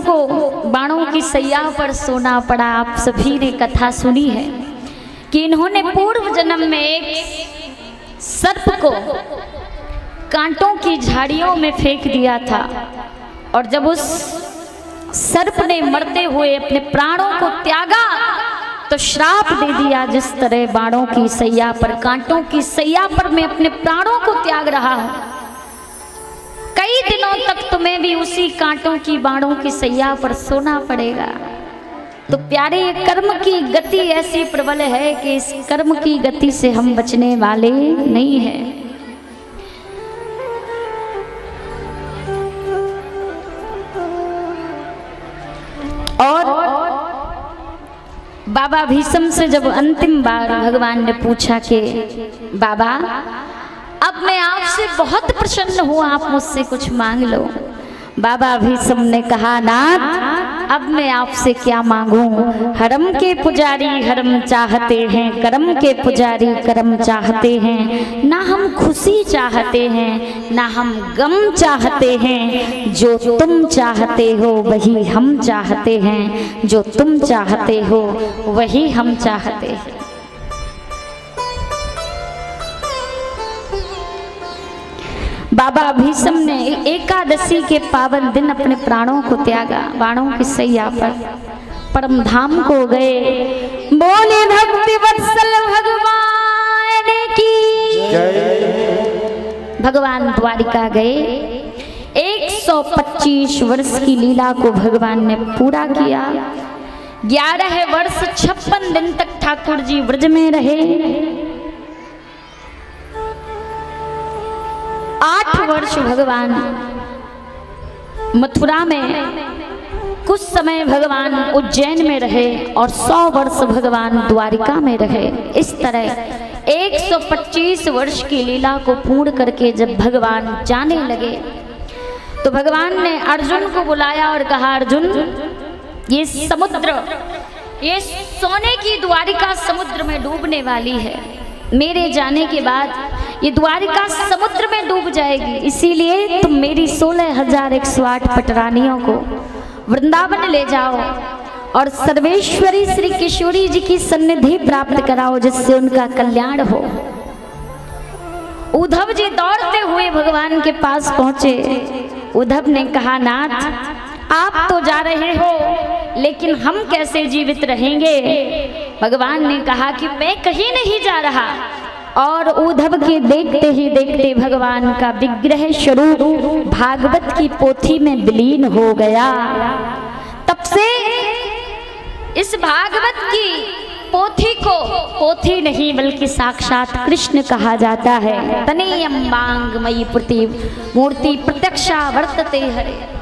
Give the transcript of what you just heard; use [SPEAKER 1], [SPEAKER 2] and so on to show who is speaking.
[SPEAKER 1] को बाणों की सैया पर सोना पड़ा। आप सभी ने कथा सुनी है कि इन्होंने पूर्व जन्म में एक सर्प को कांटों की झाड़ियों में फेंक दिया था, और जब उस सर्प ने मरते हुए अपने प्राणों को त्यागा तो श्राप दे दिया, जिस तरह बाणों की सैया पर, कांटों की सैया पर मैं अपने प्राणों को त्याग रहा हूं, कई दिनों तक तुम्हें भी उसी कांटों की बाणों की सैया पर सोना पड़ेगा। तो प्यारे, ये कर्म की गति ऐसी प्रबल है कि इस कर्म की गति से हम बचने वाले नहीं हैं। और बाबा भीष्म से जब अंतिम बार भगवान ने पूछा कि बाबा, अब मैं आपसे बहुत प्रसन्न हूँ, आप मुझसे कुछ मांग लो। बाबा भीष्म ने कहा, नाथ अब मैं आपसे क्या मांगूं? हरम के पुजारी हरम चाहते हैं, करम के पुजारी करम चाहते हैं, ना हम खुशी चाहते हैं ना हम गम चाहते हैं, जो तुम चाहते हो वही हम चाहते हैं, जो तुम चाहते हो वही हम चाहते हैं। बाबा भीष्म ने एकादशी के पावन दिन अपने प्राणों को त्यागा, बाणों की सैया पर परम धाम को गए। बोले भक्ति वत्सल भगवान की जय। भगवान द्वारिका गए। 125 वर्ष की लीला को भगवान ने पूरा किया। 11 वर्ष 56 दिन तक ठाकुर जी ब्रज में रहे। 8 वर्ष भगवान मथुरा में, कुछ समय भगवान उज्जैन में रहे और 100 वर्ष भगवान द्वारिका में रहे। इस तरह 125 वर्ष की लीला को पूर्ण करके जब भगवान जाने लगे तो भगवान ने अर्जुन को बुलाया और कहा, अर्जुन, ये समुद्र, ये सोने की द्वारिका समुद्र में डूबने वाली है। मेरे जाने के बाद ये द्वारिका समुद्र में डूब जाएगी, इसीलिए तुम मेरी 16,108 पटरानियों को वृंदावन ले जाओ और सर्वेश्वरी श्री किशोरी जी की सन्निधि प्राप्त कराओ, जिससे उनका कल्याण हो। उद्धव जी दौड़ते हुए भगवान के पास पहुंचे। उद्धव ने कहा, नाथ आप तो जा रहे हो, लेकिन हम कैसे जीवित रहेंगे? भगवान ने कहा कि मैं कहीं नहीं जा रहा। और उद्धव के देखते ही देखते भगवान का विग्रह स्वरूप भागवत की पोथी में विलीन हो गया। तब से इस भागवत की पोथी को पोथी नहीं बल्कि साक्षात कृष्ण कहा जाता है। तनेयम बांग मयि मूर्ति प्रत्यक्षा वर्तते हरे।